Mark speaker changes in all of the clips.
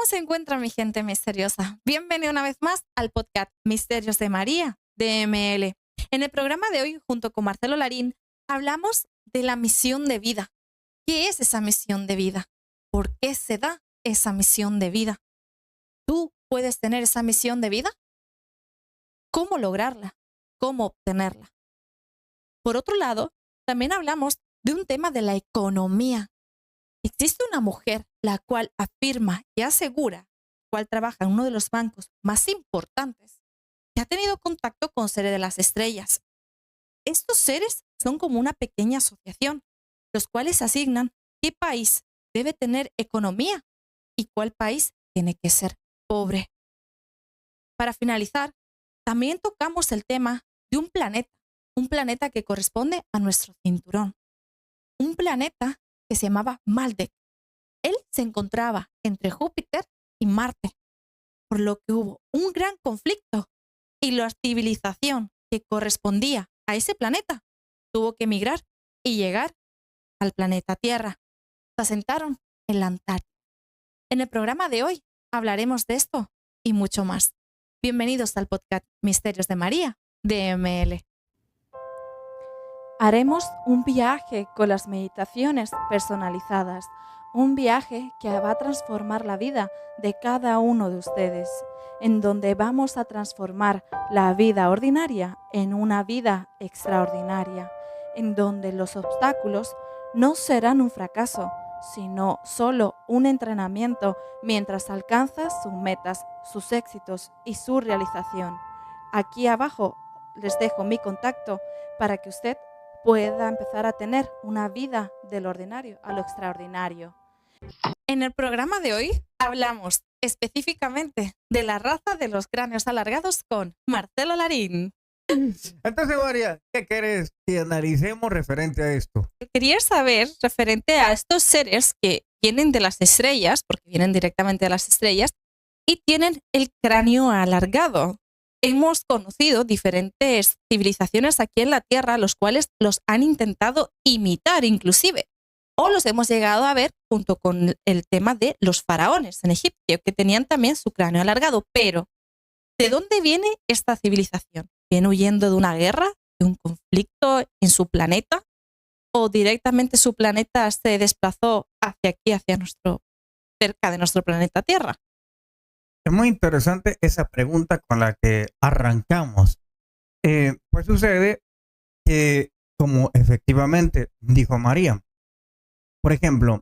Speaker 1: se encuentra mi gente misteriosa? Bienvenido una vez más al podcast Misterios de María, de ML. En el programa de hoy, junto con Marcelo Larín, hablamos de la misión de vida. ¿Qué es esa misión de vida? ¿Por qué se da esa misión de vida? ¿Tú puedes tener esa misión de vida? ¿Cómo lograrla? ¿Cómo obtenerla? Por otro lado, también hablamos de un tema de la economía. Existe una mujer la cual afirma y asegura, cual trabaja en uno de los bancos más importantes, que ha tenido contacto con seres de las estrellas. Estos seres son como una pequeña asociación, los cuales asignan qué país debe tener economía y cuál país tiene que ser pobre. Para finalizar, también tocamos el tema de un planeta que corresponde a nuestro cinturón, un planeta que se llamaba Maldek. Él se encontraba entre Júpiter y Marte, por lo que hubo un gran conflicto y la civilización que correspondía a ese planeta tuvo que emigrar y llegar al planeta Tierra. Se asentaron en la Antártida. En el programa de hoy hablaremos de esto y mucho más. Bienvenidos al podcast Misterios de María, de ML. Haremos un viaje con las meditaciones personalizadas, un viaje que va a transformar la vida de cada uno de ustedes, en donde vamos a transformar la vida ordinaria en una vida extraordinaria, en donde los obstáculos no serán un fracaso, sino solo un entrenamiento mientras alcanzas sus metas, sus éxitos y su realización. Aquí abajo les dejo mi contacto para que usted pueda empezar a tener una vida del ordinario a lo extraordinario. En el programa de hoy hablamos específicamente de la raza de los cráneos alargados con Marcelo Larín.
Speaker 2: Entonces, María, ¿qué quieres que analicemos referente a esto?
Speaker 1: Quería saber, referente a estos seres que vienen de las estrellas, porque vienen directamente de las estrellas, y tienen el cráneo alargado. Hemos conocido diferentes civilizaciones aquí en la Tierra, los cuales los han intentado imitar inclusive, o los hemos llegado a ver junto con el tema de los faraones en Egipto, que tenían también su cráneo alargado. Pero, ¿de dónde viene esta civilización? ¿Viene huyendo de una guerra, de un conflicto en su planeta? ¿O directamente su planeta se desplazó hacia aquí, cerca de nuestro planeta Tierra?
Speaker 2: Es muy interesante esa pregunta con la que arrancamos. Pues sucede que, como efectivamente dijo María, por ejemplo,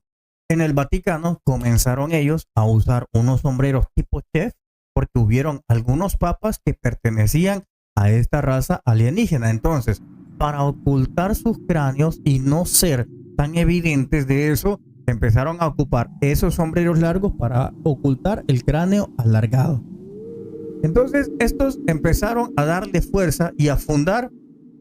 Speaker 2: en el Vaticano comenzaron ellos a usar unos sombreros tipo chef porque hubieron algunos papas que pertenecían a esta raza alienígena. Entonces, para ocultar sus cráneos y no ser tan evidentes de eso, empezaron a ocupar esos sombreros largos para ocultar el cráneo alargado. Entonces, estos empezaron a darle fuerza y a fundar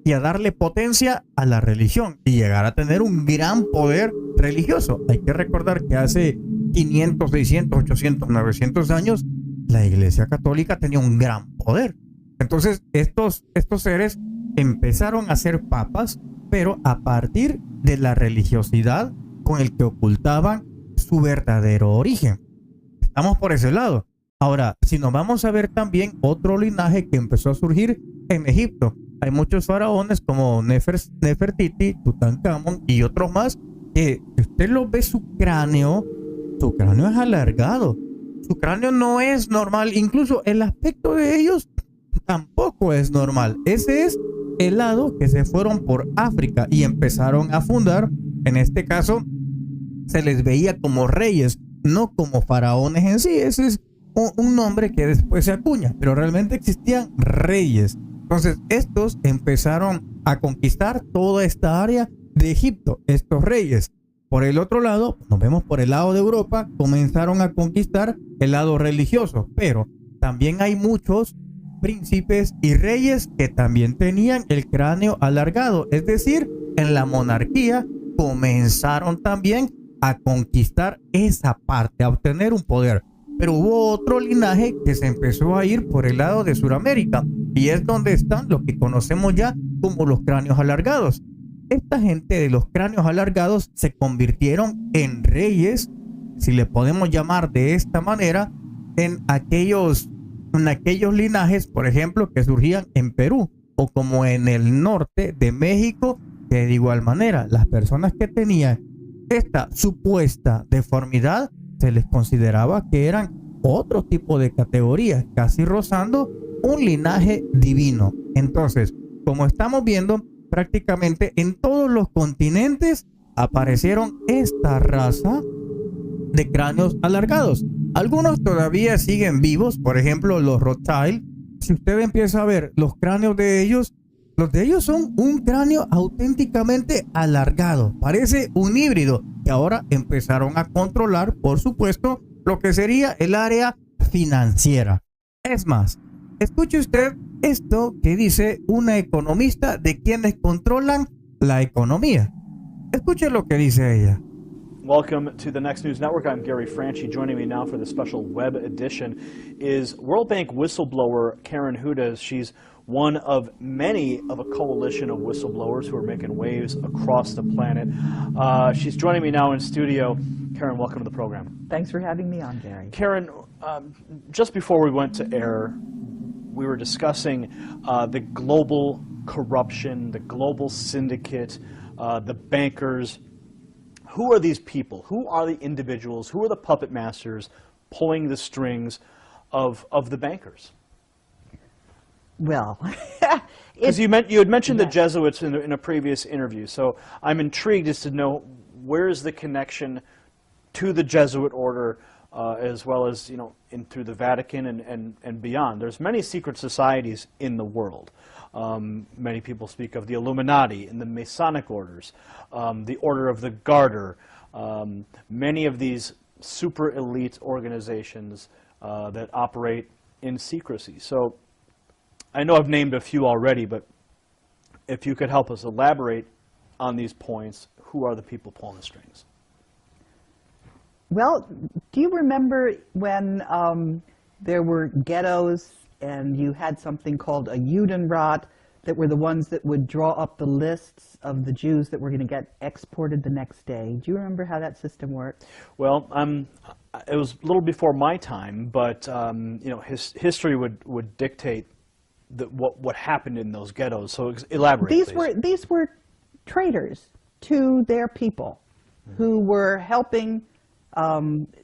Speaker 2: y a darle potencia a la religión y llegar a tener un gran poder religioso. Hay que recordar que hace 500, 600, 800, 900 años la Iglesia Católica tenía un gran poder. Entonces, estos seres empezaron a ser papas, pero a partir de la religiosidad con el que ocultaban su verdadero origen. Estamos por ese lado. Ahora, si nos vamos a ver también otro linaje que empezó a surgir en Egipto, hay muchos faraones como Nefertiti, Tutankamón y otros más, que usted lo ve su cráneo es alargado. Su cráneo no es normal, incluso el aspecto de ellos tampoco es normal. Ese es el lado que se fueron por África y empezaron a fundar. En este caso, se les veía como reyes, no como faraones en sí. Ese es un nombre que después se acuña, pero realmente existían reyes. Entonces, estos empezaron a conquistar toda esta área de Egipto, estos reyes. Por el otro lado, nos vemos por el lado de Europa, comenzaron a conquistar el lado religioso, pero también hay muchos príncipes y reyes que también tenían el cráneo alargado, es decir, en la monarquía comenzaron también a conquistar esa parte, a obtener un poder. Pero hubo otro linaje que se empezó a ir por el lado de Sudamérica y es donde están los que conocemos ya como los cráneos alargados. Esta gente de los cráneos alargados se convirtieron en reyes si le podemos llamar de esta manera, en aquellos linajes, por ejemplo, que surgían en Perú o como en el norte de México, que de igual manera las personas que tenían esta supuesta deformidad se les consideraba que eran otro tipo de categorías, casi rozando un linaje divino. Entonces, como estamos viendo, prácticamente en todos los continentes aparecieron esta raza de cráneos alargados. Algunos todavía siguen vivos, por ejemplo los Rothschild. Si usted empieza a ver los cráneos de ellos, los de ellos son un cráneo auténticamente alargado, parece un híbrido, que ahora empezaron a controlar, por supuesto, lo que sería el área financiera. Es más, escuche usted esto que dice una economista de quienes controlan la economía. Escuche lo que dice ella.
Speaker 3: Welcome to the Next News Network. I'm Gary Franchi. Joining me now for the special web edition is World Bank whistleblower Karen Hudes. She's one of many of a coalition of whistleblowers who are making waves across the planet. She's joining me now in studio. Karen, welcome to the program.
Speaker 4: Thanks for having me on, Gary.
Speaker 3: Karen, just before we went to air, we were discussing the global corruption, the global syndicate, the bankers. Who are these people? Who are the individuals? Who are the puppet masters pulling the strings of the bankers?
Speaker 4: Well,
Speaker 3: because you had mentioned the Jesuits in a previous interview, so I'm intrigued as to know where's the connection to the Jesuit order, as well as through the Vatican and beyond. There's many secret societies in the world. Many people speak of the Illuminati and the Masonic orders, the Order of the Garter, many of these super elite organizations that operate in secrecy. So I know I've named a few already, but if you could help us elaborate on these points, who are the people pulling the strings?
Speaker 4: Well, do you remember when there were ghettos and you had something called a Judenrat that were the ones that would draw up the lists of the Jews that were going to get exported the next day? Do you remember how that system worked?
Speaker 3: Well, it was a little before my time, but history would dictate what happened in those ghettos. So elaborate, please.
Speaker 4: These were traitors to their people who were helping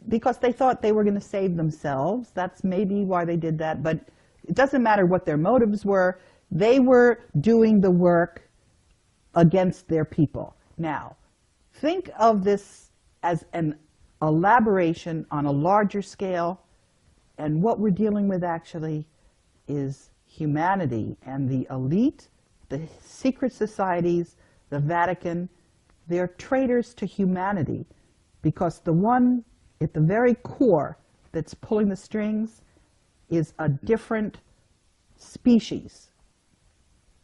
Speaker 4: because they thought they were going to save themselves. That's maybe why they did that, but it doesn't matter what their motives were. They were doing the work against their people. Now, think of this as an elaboration on a larger scale, and what we're dealing with actually is humanity and the elite, the secret societies, the Vatican. They're traitors to humanity, because the one at the very core that's pulling the strings is a different species.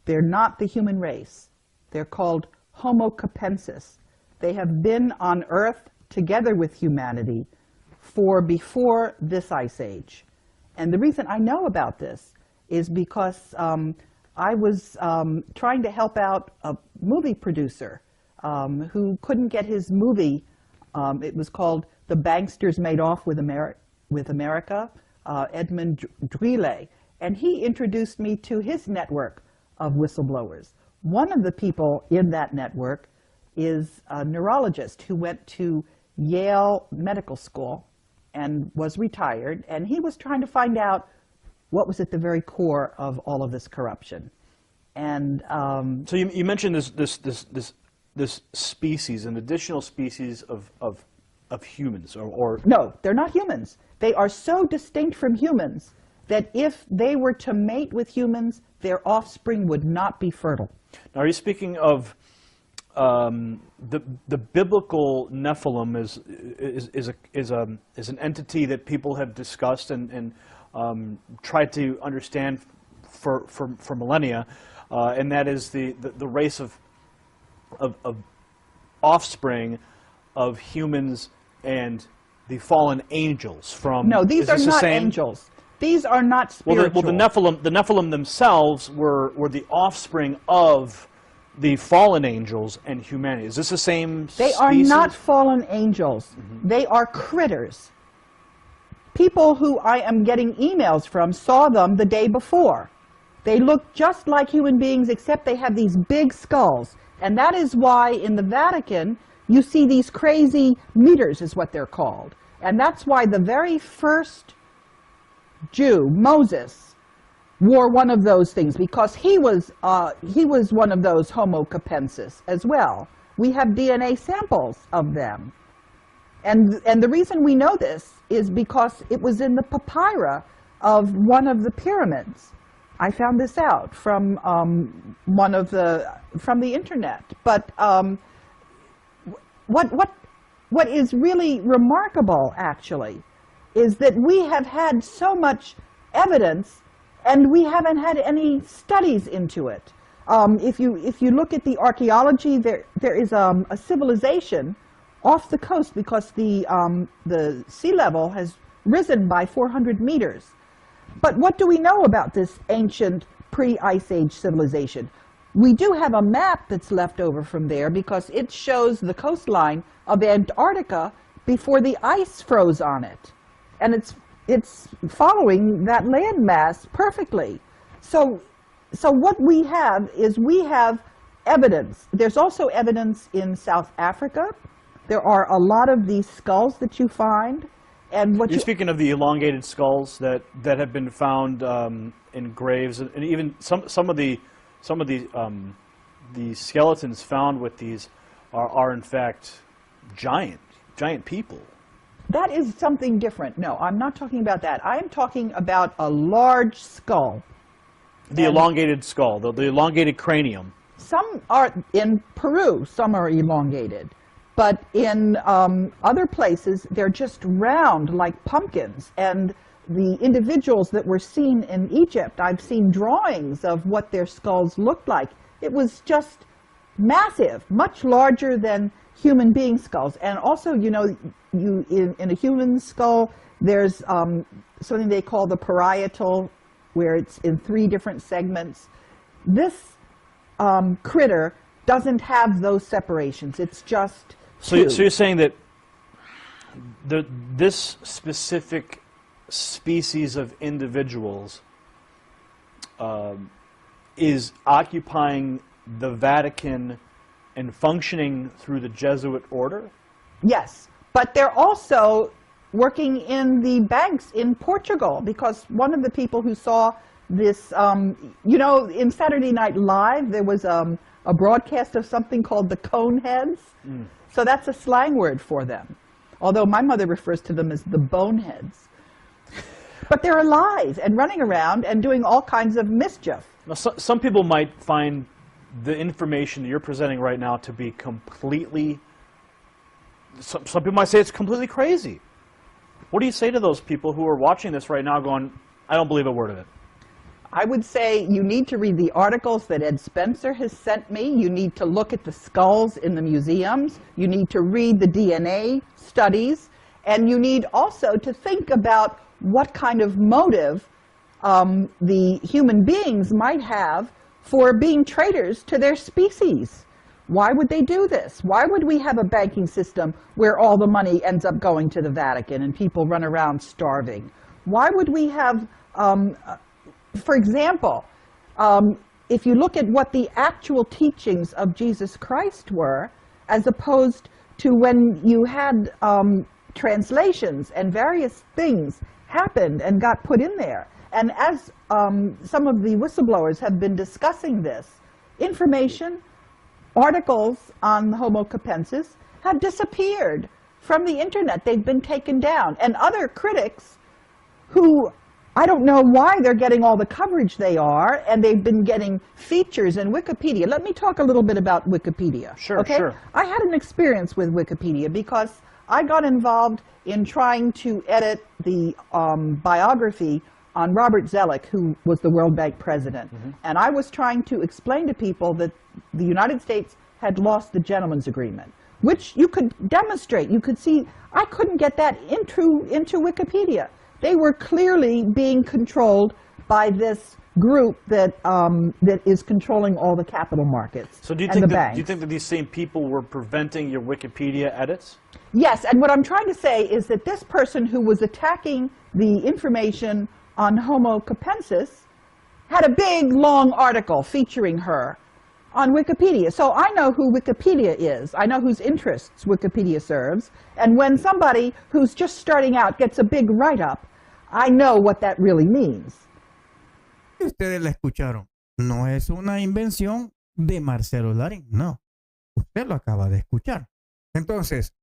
Speaker 4: They're not the human race. They're called Homo capensis. They have been on Earth together with humanity for before this ice age. And the reason I know about this is because I was trying to help out a movie producer who couldn't get his movie. It was called The Banksters Made Off with America, Edmund Drille. And he introduced me to his network of whistleblowers. One of the people in that network is a neurologist who went to Yale Medical School and was retired, and he was trying to find out what was at the very core of all of this corruption. And
Speaker 3: so you mentioned this species, an additional species of humans, or
Speaker 4: no, they're not humans. They are so distinct from humans that if they were to mate with humans, their offspring would not be fertile.
Speaker 3: Now, are you speaking of the biblical Nephilim is an entity that people have discussed and tried to understand for millennia, and that is the race of offspring of humans and the fallen angels from.
Speaker 4: No, these are not angels. These are not spiritual.
Speaker 3: Well, the Nephilim themselves were the offspring of the fallen angels and humanity. Is this the same
Speaker 4: They
Speaker 3: species?
Speaker 4: are not fallen angels. They are critters. People who I am getting emails from saw them the day before. They look just like human beings, except they have these big skulls. And that is why in the Vatican, you see these crazy meters, is what they're called. And that's why the very first Jew, Moses, wore one of those things, because he was one of those Homo capensis as well. We have DNA samples of them. And the reason we know this is because it was in the papyri of one of the pyramids. I found this out from from the internet. But what is really remarkable, actually, is that we have had so much evidence, and we haven't had any studies into it. If you look at the archaeology, there is a civilization off the coast, because the sea level has risen by 400 meters. But what do we know about this ancient pre-Ice Age civilization? We do have a map that's left over from there, because it shows the coastline of Antarctica before the ice froze on it. And it's following that landmass perfectly. So what we have is we have evidence. There's also evidence in South Africa. There are a lot of these skulls that you find. And what
Speaker 3: You're speaking of the elongated skulls that have been found in graves, and even some of the skeletons found with these are in fact giant people.
Speaker 4: That is something different. No, I'm not talking about that. I am talking about a large skull.
Speaker 3: The elongated skull, the elongated cranium.
Speaker 4: Some are in Peru, some are elongated. But in other places, they're just round like pumpkins. And the individuals that were seen in Egypt, I've seen drawings of what their skulls looked like. It was just massive, much larger than human being skulls. And also, you know, in a human skull, there's something they call the parietal, where it's in 3 different segments. This critter doesn't have those separations. It's just
Speaker 3: So you're saying that this specific species of individuals is occupying the Vatican and functioning through the Jesuit order?
Speaker 4: Yes, but they're also working in the banks in Portugal, because one of the people who saw this, you know, in Saturday Night Live, there was a broadcast of something called the Coneheads. So that's a slang word for them, although my mother refers to them as the boneheads. But they're alive and running around and doing all kinds of mischief.
Speaker 3: Now, some people might find the information that you're presenting right now to be completely, some people might say it's completely crazy. What do you say to those people who are watching this right now going, I don't believe a word of it?
Speaker 4: I would say you need to read the articles that Ed Spencer has sent me. You need to look at the skulls in the museums. You need to read the DNA studies. And you need also to think about what kind of motive the human beings might have for being traitors to their species. Why would they do this? Why would we have a banking system where all the money ends up going to the Vatican and people run around starving? Why would we have, for example, if you look at what the actual teachings of Jesus Christ were, as opposed to when you had translations and various things happened and got put in there. And as some of the whistleblowers have been discussing this, information, articles on Homo capensis have disappeared from the internet. They've been taken down. And other critics who, I don't know why they're getting all the coverage they are, and they've been getting features in Wikipedia. Let me talk a little bit about Wikipedia.
Speaker 3: Sure,
Speaker 4: okay?
Speaker 3: sure.
Speaker 4: I had an experience with Wikipedia because I got involved in trying to edit the biography on Robert Zoellick, who was the World Bank president. And I was trying to explain to people that the United States had lost the gentleman's agreement, which you could demonstrate. You could see, I couldn't get that into Wikipedia. They were clearly being controlled by this group that is controlling all the capital markets
Speaker 3: So do you
Speaker 4: and the
Speaker 3: think
Speaker 4: banks.
Speaker 3: do you think that these same people were preventing your Wikipedia edits?
Speaker 4: Yes, and what I'm trying to say is that this person who was attacking the information on Homo capensis had a big, long article featuring her on Wikipedia. So I know who Wikipedia is. I know whose interests Wikipedia serves. And when somebody who's just starting out gets a big write-up, I know what that really means.
Speaker 2: Ustedes la escucharon. No es una invención de Marcelo Larín, no. Usted lo acaba de escuchar. Entonces,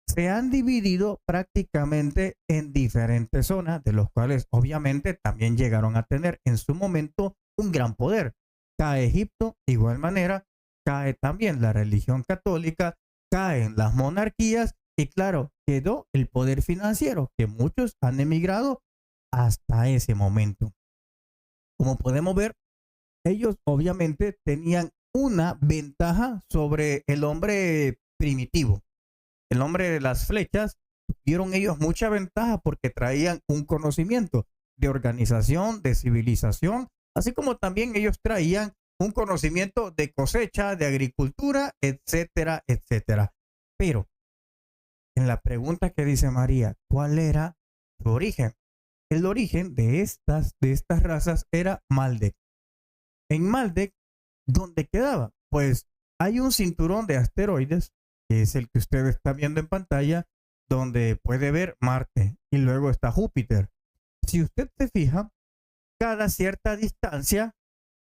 Speaker 2: se han dividido prácticamente en diferentes zonas, de los cuales obviamente también llegaron a tener en su momento un gran poder. Cae Egipto, de igual manera, cae también la religión católica, caen las monarquías y claro, quedó el poder financiero, que muchos han emigrado hasta ese momento. Como podemos ver, ellos obviamente tenían una ventaja sobre el hombre primitivo. El hombre de las flechas, tuvieron ellos mucha ventaja porque traían un conocimiento de organización, de civilización, así como también ellos traían un conocimiento de cosecha, de agricultura, etcétera, etcétera. Pero en la pregunta que dice María, ¿cuál era su origen? El origen de estas razas era Maldek. En Maldek, ¿dónde quedaba? Pues hay un cinturón de asteroides, que es el que usted está viendo en pantalla, donde puede ver Marte y luego está Júpiter. Si usted se fija, cada cierta distancia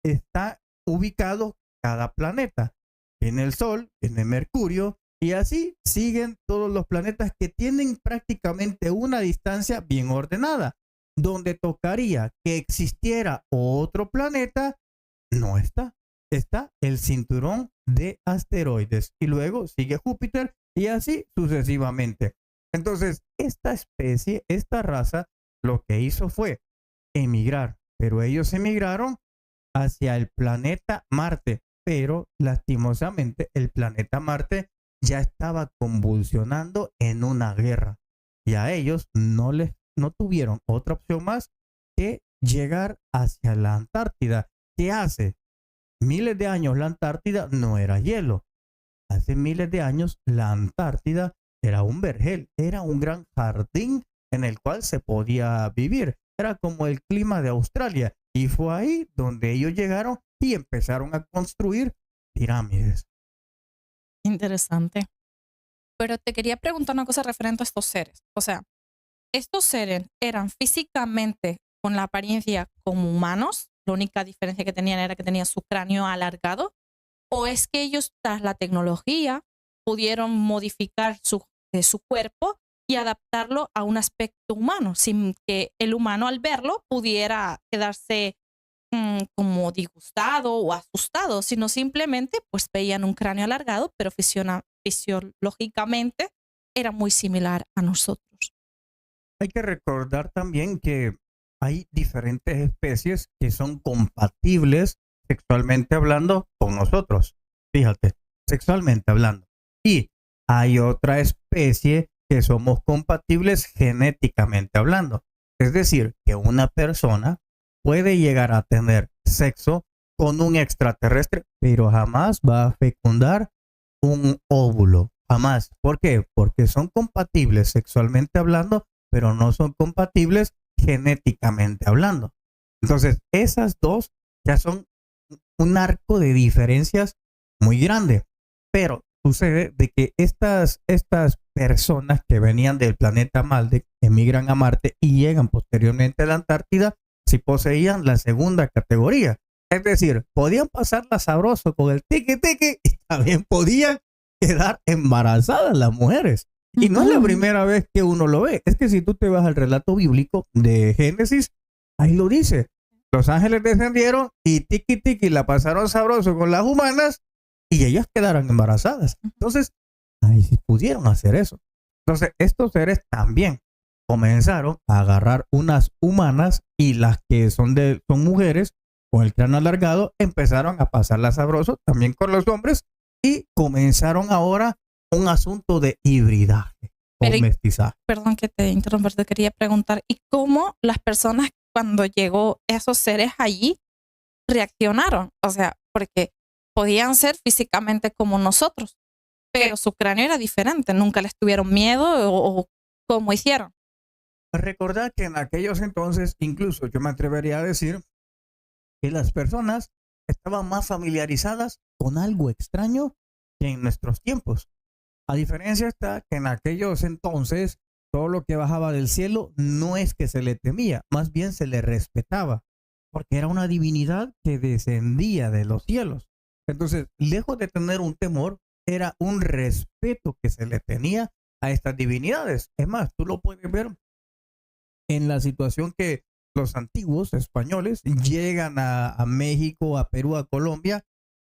Speaker 2: está ubicado cada planeta. En el Sol, en el Mercurio, y así siguen todos los planetas que tienen prácticamente una distancia bien ordenada. Donde tocaría que existiera otro planeta, no está. Está el cinturón de asteroides y luego sigue Júpiter y así sucesivamente. Entonces, esta especie, esta raza, lo que hizo fue emigrar, pero ellos emigraron hacia el planeta Marte, pero lastimosamente el planeta Marte ya estaba convulsionando en una guerra y a ellos no tuvieron otra opción más que llegar hacia la Antártida. ¿Qué hace? Miles de años la Antártida no era hielo. Hace miles de años la Antártida era un vergel, era un gran jardín en el cual se podía vivir. Era como el clima de Australia y fue ahí donde ellos llegaron y empezaron a construir pirámides.
Speaker 1: Interesante. Pero te quería preguntar una cosa referente a estos seres. O sea, ¿estos seres eran físicamente con la apariencia como humanos? La única diferencia que tenían era que tenían su cráneo alargado. ¿O es que ellos, tras la tecnología, pudieron modificar su cuerpo y adaptarlo a un aspecto humano, sin que el humano al verlo pudiera quedarse como disgustado o asustado, sino simplemente pues veían un cráneo alargado, pero fisiológicamente era muy similar a nosotros?
Speaker 2: Hay que recordar también que hay diferentes especies que son compatibles sexualmente hablando con nosotros. Fíjate, sexualmente hablando. Y hay otra especie que somos compatibles genéticamente hablando. Es decir, que una persona puede llegar a tener sexo con un extraterrestre, pero jamás va a fecundar un óvulo. Jamás. ¿Por qué? Porque son compatibles sexualmente hablando, pero no son compatibles genéticamente hablando. Entonces, esas dos ya son un arco de diferencias muy grande. Pero sucede de que estas personas que venían del planeta Maldek emigran a Marte y llegan posteriormente a la Antártida si poseían la segunda categoría. Es decir, podían pasarla sabroso con el tiqui-tiqui y también podían quedar embarazadas las mujeres. Y no es la primera vez que uno lo ve. Es que si tú te vas al relato bíblico de Génesis, ahí lo dice. Los ángeles descendieron y tiqui-tiqui la pasaron sabroso con las humanas y ellas quedaron embarazadas. Entonces, ahí sí pudieron hacer eso. Entonces, estos seres también comenzaron a agarrar unas humanas y las que son mujeres con el cráneo alargado empezaron a pasarla sabroso también con los hombres y comenzaron ahora un asunto de hibridaje o mestizaje.
Speaker 1: Perdón que te interrumpa, te quería preguntar, ¿y cómo las personas cuando llegó esos seres allí, reaccionaron. O sea, porque podían ser físicamente como nosotros, pero su cráneo era diferente. Nunca les tuvieron miedo o cómo hicieron.
Speaker 2: Recordad que en aquellos entonces, incluso yo me atrevería a decir que las personas estaban más familiarizadas con algo extraño que en nuestros tiempos. A diferencia está que en aquellos entonces todo lo que bajaba del cielo no es que se le temía, más bien se le respetaba, porque era una divinidad que descendía de los cielos. Entonces, lejos de tener un temor, era un respeto que se le tenía a estas divinidades. Es más, tú lo puedes ver en la situación que los antiguos españoles llegan a México, a Perú, a Colombia.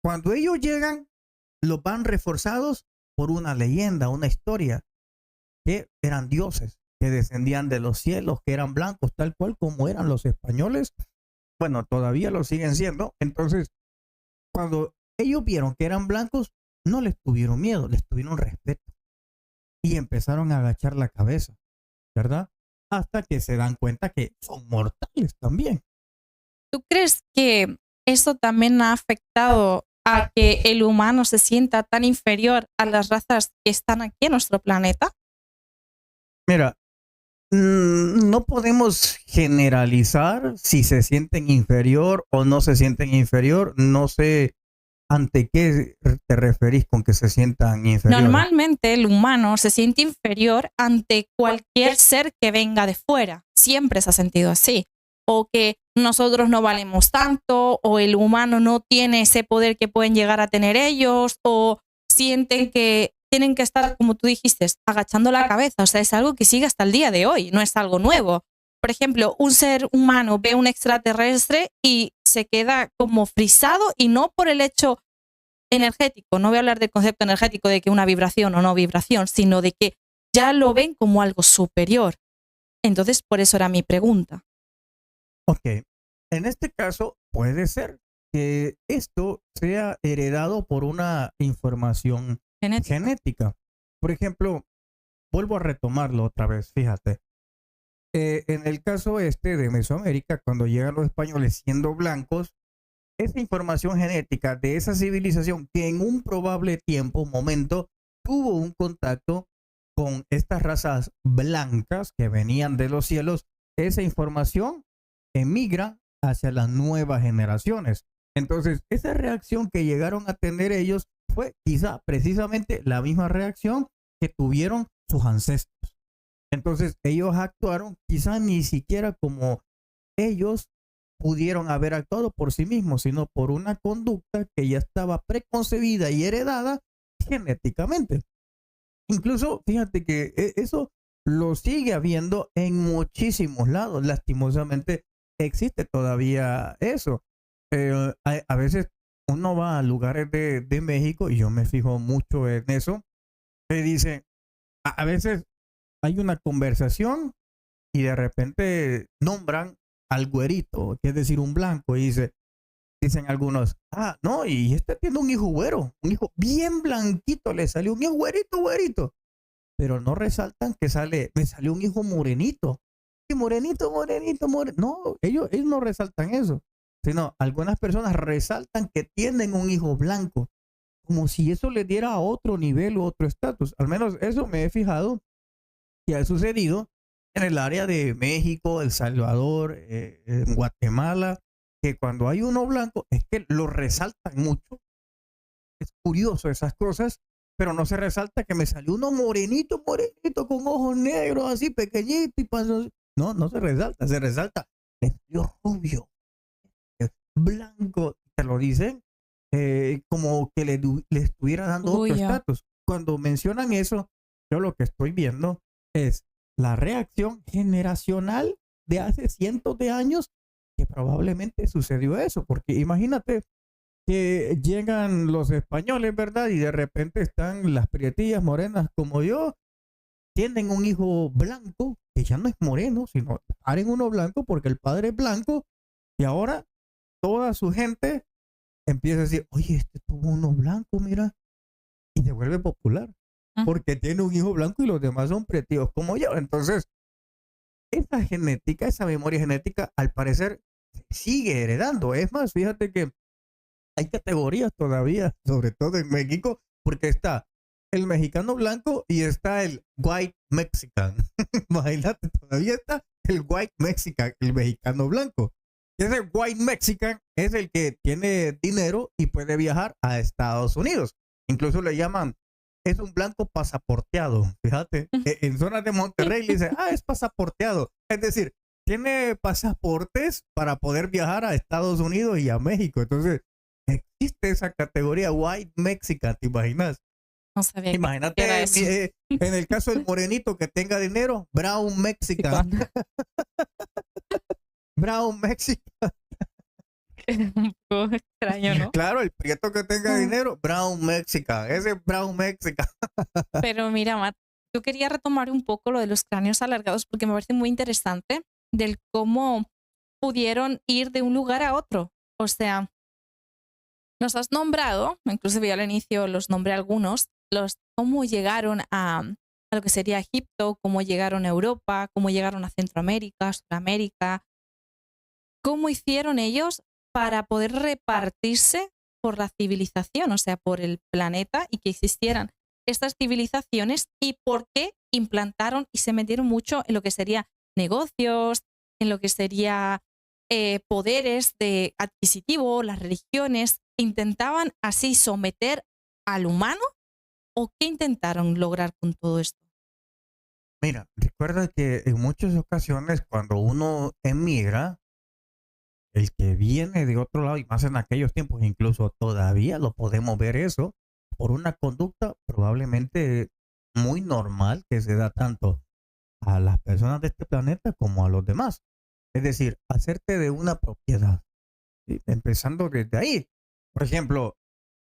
Speaker 2: Cuando ellos llegan, los van reforzados por una leyenda, una historia, que eran dioses, que descendían de los cielos, que eran blancos, tal cual como eran los españoles. Bueno, todavía lo siguen siendo. Entonces, cuando ellos vieron que eran blancos, no les tuvieron miedo, les tuvieron respeto. Y empezaron a agachar la cabeza, ¿verdad? Hasta que se dan cuenta que son mortales también.
Speaker 1: ¿Tú crees que eso también ha afectado a que el humano se sienta tan inferior a las razas que están aquí en nuestro planeta?
Speaker 2: Mira, no podemos generalizar si se sienten inferior o no se sienten inferior. No sé ante qué te referís con que se sientan inferiores.
Speaker 1: Normalmente el humano se siente inferior ante cualquier ser que venga de fuera. Siempre se ha sentido así. O que nosotros no valemos tanto, o el humano no tiene ese poder que pueden llegar a tener ellos, o sienten que tienen que estar, como tú dijiste, agachando la cabeza. O sea, es algo que sigue hasta el día de hoy, no es algo nuevo. Por ejemplo, un ser humano ve un extraterrestre y se queda como frisado, y no por el hecho energético, no voy a hablar del concepto energético de que una vibración o no vibración, sino de que ya lo ven como algo superior. Entonces, por eso era mi pregunta.
Speaker 2: Ok, en este caso puede ser que esto sea heredado por una información genética. Por ejemplo, vuelvo a retomarlo otra vez, fíjate. En el caso este de Mesoamérica, cuando llegan los españoles siendo blancos, esa información genética de esa civilización que en un probable tiempo, momento, tuvo un contacto con estas razas blancas que venían de los cielos, esa información emigra hacia las nuevas generaciones. Entonces, esa reacción que llegaron a tener ellos fue quizá precisamente la misma reacción que tuvieron sus ancestros. Entonces, ellos actuaron quizá ni siquiera como ellos pudieron haber actuado por sí mismos, sino por una conducta que ya estaba preconcebida y heredada genéticamente. Incluso, fíjate que eso lo sigue habiendo en muchísimos lados. Lastimosamente, existe todavía eso. A veces uno va a lugares de México, y yo me fijo mucho en eso, que dice, a veces hay una conversación y de repente nombran al güerito, que es decir, un blanco, y dicen algunos, no, y este tiene un hijo güero, un hijo bien blanquito, le salió un hijo güerito, pero no resaltan que me salió un hijo morenito, y morenito. No, ellos no resaltan eso, sino algunas personas resaltan que tienen un hijo blanco, como si eso le diera a otro nivel u otro estatus. Al menos eso me he fijado que ha sucedido en el área de México, El Salvador, en Guatemala, que cuando hay uno blanco es que lo resaltan mucho. Es curioso esas cosas, pero no se resalta que me salió uno morenito, con ojos negros, así pequeñito y pasos. No se resalta, le salió rubio, blanco, te lo dicen, como que le estuviera dando otro estatus. Cuando mencionan eso, yo lo que estoy viendo es la reacción generacional de hace cientos de años que probablemente sucedió eso, porque imagínate que llegan los españoles, ¿verdad? Y de repente están las prietillas morenas como yo, tienen un hijo blanco que ya no es moreno, sino paren uno blanco porque el padre es blanco, y ahora toda su gente empieza a decir, oye, este tuvo uno blanco, mira, y se vuelve popular porque tiene un hijo blanco y los demás son prietillos como yo. Entonces, esa genética, esa memoria genética, al parecer, sigue heredando. Es más, fíjate que hay categorías todavía, sobre todo en México, porque está el mexicano blanco y está el white Mexican. Imagínate, todavía está el white Mexican, el mexicano blanco. Y ese white Mexican es el que tiene dinero y puede viajar a Estados Unidos. Incluso le llaman, es un blanco pasaporteado. Fíjate, en zonas de Monterrey le dicen, es pasaporteado. Es decir, tiene pasaportes para poder viajar a Estados Unidos y a México. Entonces, existe esa categoría white Mexican, ¿te imaginas?
Speaker 1: No sabía que
Speaker 2: Imagínate
Speaker 1: era eso.
Speaker 2: en el caso del morenito que tenga dinero, brown Mexican. Brown Mexican.
Speaker 1: Un poco extraño, ¿no?
Speaker 2: Claro, el prieto que tenga dinero, brown Mexican. Ese es brown Mexican.
Speaker 1: Pero mira, Matt, yo quería retomar un poco lo de los cráneos alargados porque me parece muy interesante del cómo pudieron ir de un lugar a otro. O sea, nos has nombrado, inclusive yo al inicio los nombré algunos, cómo llegaron a lo que sería Egipto, cómo llegaron a Europa, cómo llegaron a Centroamérica, Sudamérica, cómo hicieron ellos para poder repartirse por la civilización, o sea, por el planeta y que existieran estas civilizaciones y por qué implantaron y se metieron mucho en lo que sería negocios, en lo que sería poderes de adquisitivo, las religiones, intentaban así someter al humano o qué intentaron lograr con todo esto.
Speaker 2: Mira, recuerda que en muchas ocasiones cuando uno emigra, el que viene de otro lado, y más en aquellos tiempos, incluso todavía lo podemos ver eso, por una conducta probablemente muy normal que se da tanto a las personas de este planeta como a los demás. Es decir, hacerte de una propiedad, ¿sí? Empezando desde ahí. Por ejemplo,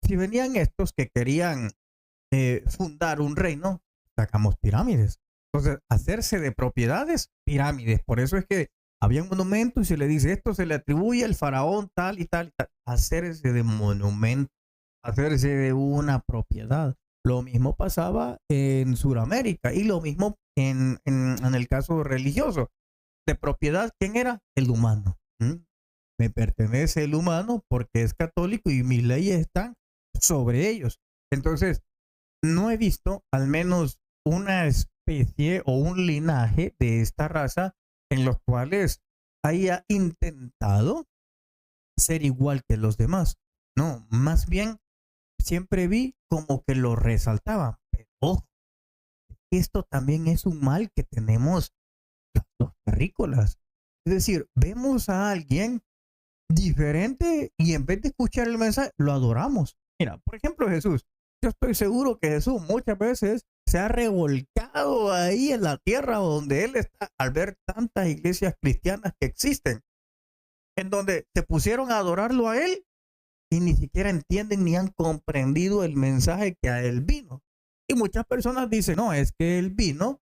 Speaker 2: si venían estos que querían fundar un reino, sacamos pirámides. Entonces, hacerse de propiedades, pirámides. Por eso es que había un monumento y se le dice, esto se le atribuye al faraón tal y tal y tal. Hacerse de monumento, hacerse de una propiedad. Lo mismo pasaba en Sudamérica y lo mismo en el caso religioso. De propiedad, ¿quién era? El humano. Me pertenece el humano porque es católico y mis leyes están sobre ellos. Entonces, no he visto al menos una especie o un linaje de esta raza en los cuales haya intentado ser igual que los demás. No, más bien siempre vi como que lo resaltaban. Pero ojo, esto también es un mal que tenemos los terrícolas. Es decir, vemos a alguien diferente y en vez de escuchar el mensaje, lo adoramos. Mira, por ejemplo, Jesús. Yo estoy seguro que Jesús muchas veces se ha revolcado ahí en la tierra donde él está al ver tantas iglesias cristianas que existen, en donde se pusieron a adorarlo a él y ni siquiera entienden ni han comprendido el mensaje que a él vino. Y muchas personas dicen, no, es que él vino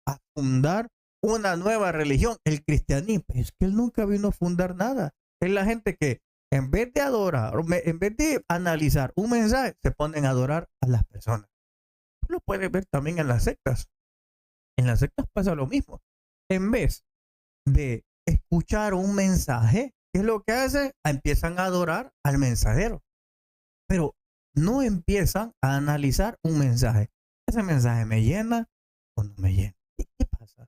Speaker 2: a fundar una nueva religión, el cristianismo. Es que él nunca vino a fundar nada. Es la gente que en vez de adorar, en vez de analizar un mensaje, se ponen a adorar a las personas. Tú lo puedes ver también en las sectas. En las sectas pasa lo mismo. En vez de escuchar un mensaje, ¿qué es lo que hacen? Empiezan a adorar al mensajero. Pero no empiezan a analizar un mensaje. ¿Ese mensaje me llena o no me llena? ¿Qué pasa?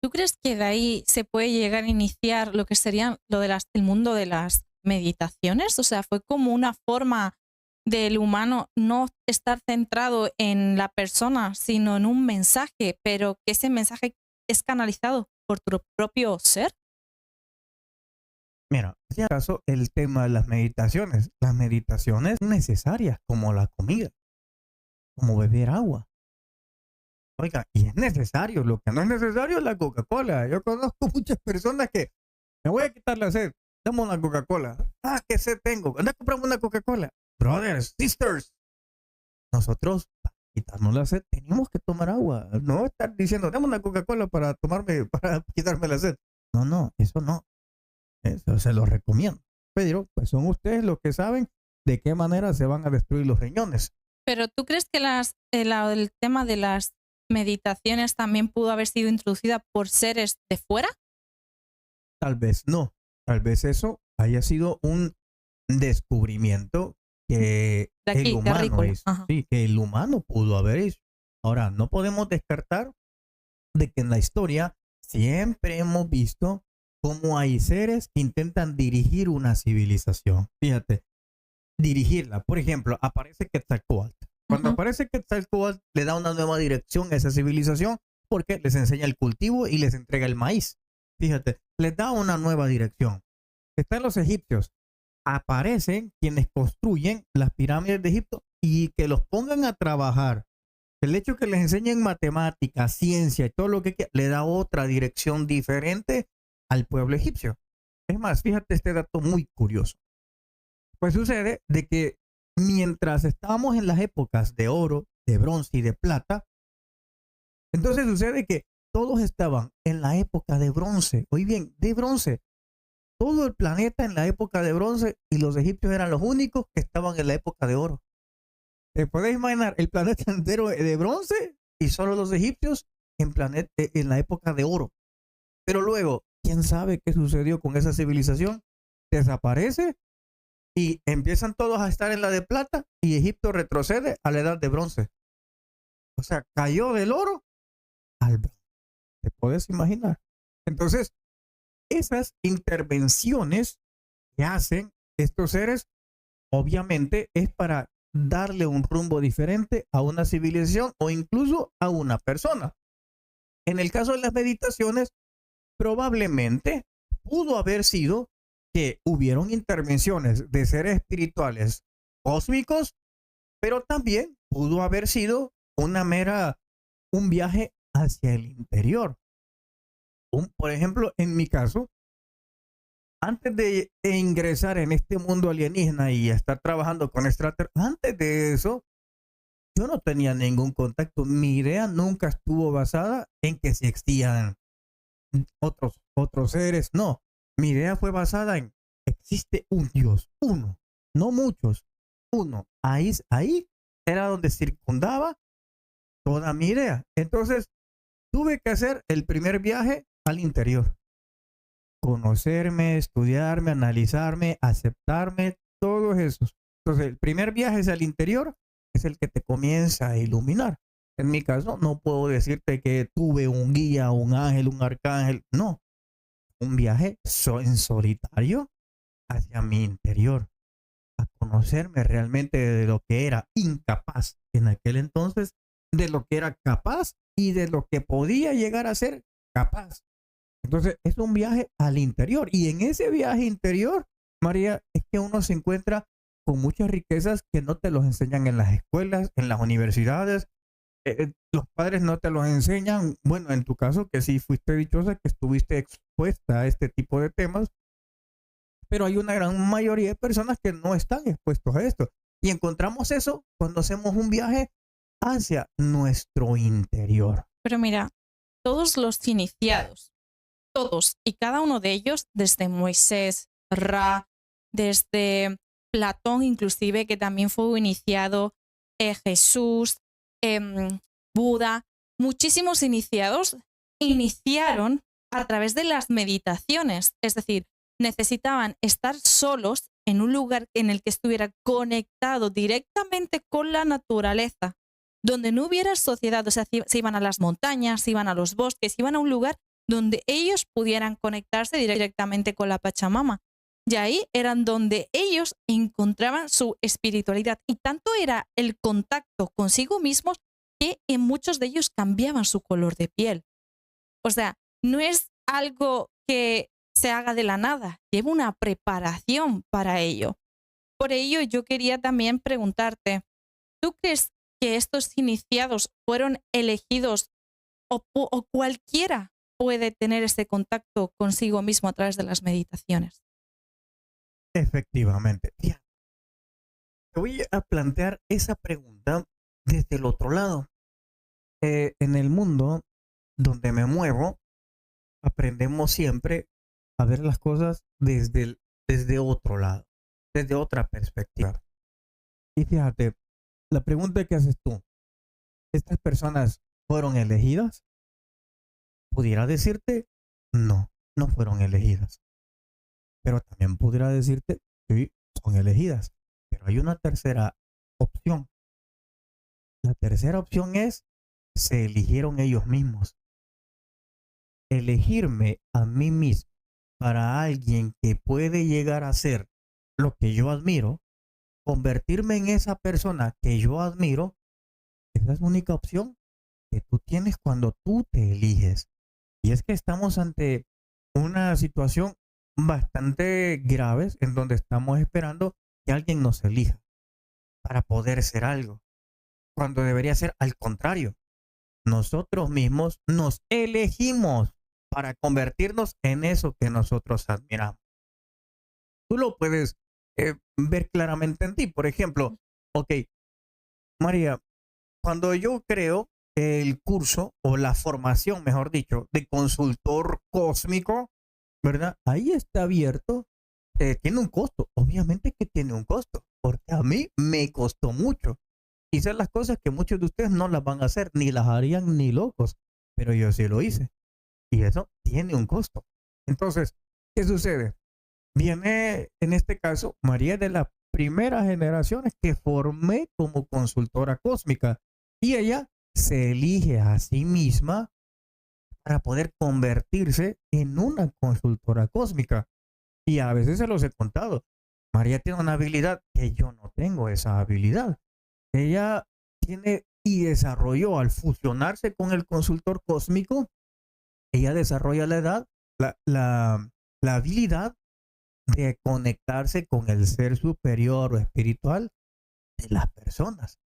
Speaker 1: ¿Tú crees que de ahí se puede llegar a iniciar lo que sería el mundo de las meditaciones? O sea, fue como una forma del humano no estar centrado en la persona, sino en un mensaje, pero que ese mensaje es canalizado por tu propio ser.
Speaker 2: Mira, si acaso el tema de las meditaciones son necesarias como la comida, como beber agua. Oiga, y es necesario, lo que no es necesario es la Coca-Cola. Yo conozco muchas personas que me voy a quitar la sed, dame una Coca-Cola. ¿Qué sed tengo? Anda a comprarme una Coca-Cola. Brothers, sisters, nosotros para quitarnos la sed tenemos que tomar agua. No estar diciendo, dame una Coca-Cola para quitarme la sed. No, eso no. Eso se lo recomiendo. Pero pues son ustedes los que saben de qué manera se van a destruir los riñones.
Speaker 1: Pero ¿tú crees que el tema de las meditaciones también pudo haber sido introducida por seres de fuera?
Speaker 2: Tal vez no. Tal vez eso haya sido un descubrimiento que
Speaker 1: De aquí,
Speaker 2: el
Speaker 1: de
Speaker 2: humano
Speaker 1: Agrícola.
Speaker 2: hizo.
Speaker 1: Ajá.
Speaker 2: Sí, que el humano pudo haber hecho. Ahora, no podemos descartar de que en la historia siempre hemos visto cómo hay seres que intentan dirigir una civilización. Fíjate, dirigirla. Por ejemplo, aparece Quetzalcóatl. Cuando
Speaker 1: Ujú.
Speaker 2: aparece Quetzalcóatl, le da una nueva dirección a esa civilización porque les enseña el cultivo y les entrega el maíz. Fíjate, les da una nueva dirección. Están los egipcios. Aparecen quienes construyen las pirámides de Egipto y que los pongan a trabajar. El hecho que les enseñen matemáticas, ciencia y todo lo que le da otra dirección diferente al pueblo egipcio. Es más, fíjate este dato muy curioso. Pues sucede de que mientras estábamos en las épocas de oro, de bronce y de plata, entonces sucede que todos estaban en la época de bronce. Oye bien, de bronce. Todo el planeta en la época de bronce y los egipcios eran los únicos que estaban en la época de oro. ¿Te puedes imaginar el planeta entero de bronce y solo los egipcios en la época de oro? Pero luego, ¿quién sabe qué sucedió con esa civilización? Desaparece y empiezan todos a estar en la de plata y Egipto retrocede a la edad de bronce. O sea, cayó del oro al bronce. ¿Te puedes imaginar? Entonces, esas intervenciones que hacen estos seres, obviamente es para darle un rumbo diferente a una civilización o incluso a una persona. En el caso de las meditaciones, probablemente pudo haber sido que hubieron intervenciones de seres espirituales cósmicos, pero también pudo haber sido un viaje hacia el interior. Por ejemplo, en mi caso, antes de ingresar en este mundo alienígena y estar trabajando con extraterrestres, antes de eso, yo no tenía ningún contacto. Mi idea nunca estuvo basada en que si existían otros seres. No, mi idea fue basada en existe un Dios, uno, no muchos, uno. Ahí era donde circundaba toda mi idea. Entonces, tuve que hacer el primer viaje al interior. Conocerme, estudiarme, analizarme, aceptarme, todos esos. Entonces, el primer viaje es al interior, es el que te comienza a iluminar. En mi caso, no puedo decirte que tuve un guía, un ángel, un arcángel. No, un viaje en solitario hacia mi interior, a conocerme realmente de lo que era incapaz en aquel entonces, de lo que era capaz y de lo que podía llegar a ser capaz. Entonces, es un viaje al interior. Y en ese viaje interior, María, es que uno se encuentra con muchas riquezas que no te los enseñan en las escuelas, en las universidades. Los padres no te los enseñan. Bueno, en tu caso, que sí fuiste dichosa, que estuviste expuesta a este tipo de temas. Pero hay una gran mayoría de personas que no están expuestos a esto. Y encontramos eso cuando hacemos un viaje hacia nuestro interior.
Speaker 1: Pero mira, todos los iniciados, todos y cada uno de ellos, desde Moisés, Ra, desde Platón inclusive, que también fue iniciado, Jesús, Buda, muchísimos iniciados iniciaron a través de las meditaciones, es decir, necesitaban estar solos en un lugar en el que estuviera conectado directamente con la naturaleza, donde no hubiera sociedad, o sea, se iban a las montañas, se iban a los bosques, se iban a un lugar donde ellos pudieran conectarse directamente con la Pachamama. Y ahí eran donde ellos encontraban su espiritualidad. Y tanto era el contacto consigo mismos que en muchos de ellos cambiaban su color de piel. O sea, no es algo que se haga de la nada, lleva una preparación para ello. Por ello, yo quería también preguntarte, ¿tú crees que estos iniciados fueron elegidos o cualquiera puede tener ese contacto consigo mismo a través de las meditaciones?
Speaker 2: Efectivamente. Ya. Te voy a plantear esa pregunta desde el otro lado. En el mundo donde me muevo, aprendemos siempre a ver las cosas desde otro lado, desde otra perspectiva. Y fíjate, la pregunta que haces tú, estas personas ¿fueron elegidas? Pudiera decirte, no, no fueron elegidas. Pero también pudiera decirte, sí, son elegidas. Pero hay una tercera opción. La tercera opción es, se eligieron ellos mismos. Elegirme a mí mismo para alguien que puede llegar a ser lo que yo admiro, convertirme en esa persona que yo admiro, esa es la única opción que tú tienes cuando tú te eliges. Y es que estamos ante una situación bastante grave en donde estamos esperando que alguien nos elija para poder ser algo, cuando debería ser al contrario. Nosotros mismos nos elegimos para convertirnos en eso que nosotros admiramos. Tú lo puedes ver claramente en ti. Por ejemplo, ok, María, cuando yo creo el curso o la formación, mejor dicho, de consultor cósmico, ¿verdad? Ahí está abierto. Tiene un costo. Obviamente que tiene un costo, porque a mí me costó mucho. Hice las cosas que muchos de ustedes no las van a hacer, ni las harían ni locos, pero yo sí lo hice. Y eso tiene un costo. Entonces, ¿qué sucede? Viene, en este caso, María de las primeras generaciones que formé como consultora cósmica. Y ella se elige a sí misma para poder convertirse en una consultora cósmica. Y a veces se los he contado. María tiene una habilidad que yo no tengo esa habilidad. Ella tiene y desarrolló al fusionarse con el consultor cósmico, ella desarrolla la habilidad de conectarse con el ser superior o espiritual de las personas.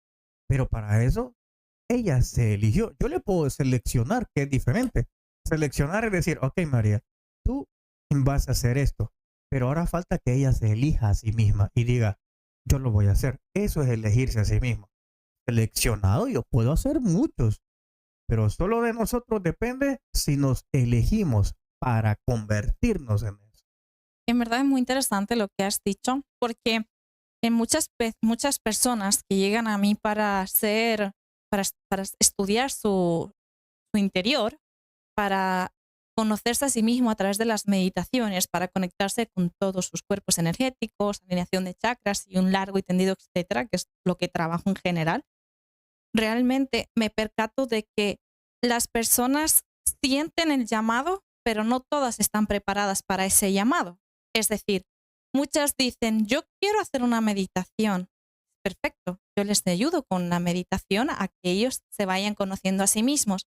Speaker 2: Pero para eso, ella se eligió. Yo le puedo seleccionar, que es diferente. Seleccionar es decir, ok, María, tú vas a hacer esto, pero ahora falta que ella se elija a sí misma y diga, yo lo voy a hacer. Eso es elegirse a sí mismo. Seleccionado, yo puedo hacer muchos, pero solo de nosotros depende si nos elegimos para convertirnos en eso.
Speaker 1: En verdad es muy interesante lo que has dicho, porque en muchas personas que llegan a mí para estudiar su interior, para conocerse a sí mismo a través de las meditaciones, para conectarse con todos sus cuerpos energéticos, alineación de chakras y un largo y tendido, etcétera, que es lo que trabajo en general. Realmente me percato de que las personas sienten el llamado, pero no todas están preparadas para ese llamado. Es decir, muchas dicen, yo quiero hacer una meditación. Perfecto, yo les ayudo con la meditación a que ellos se vayan conociendo a sí mismos.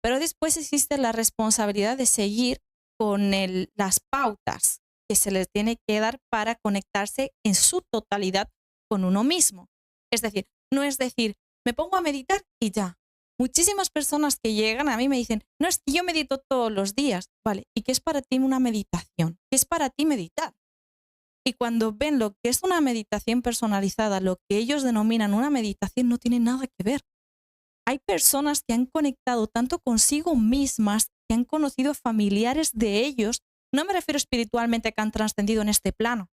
Speaker 1: Pero después existe la responsabilidad de seguir con las pautas que se les tiene que dar para conectarse en su totalidad con uno mismo. Es decir, no es decir, me pongo a meditar y ya. Muchísimas personas que llegan a mí me dicen, no, es que yo medito todos los días. Vale, ¿y qué es para ti una meditación? ¿Qué es para ti meditar? Y cuando ven lo que es una meditación personalizada, lo que ellos denominan una meditación, no tiene nada que ver. Hay personas que han conectado tanto consigo mismas, que han conocido familiares de ellos, no me refiero espiritualmente que han trascendido en este plano,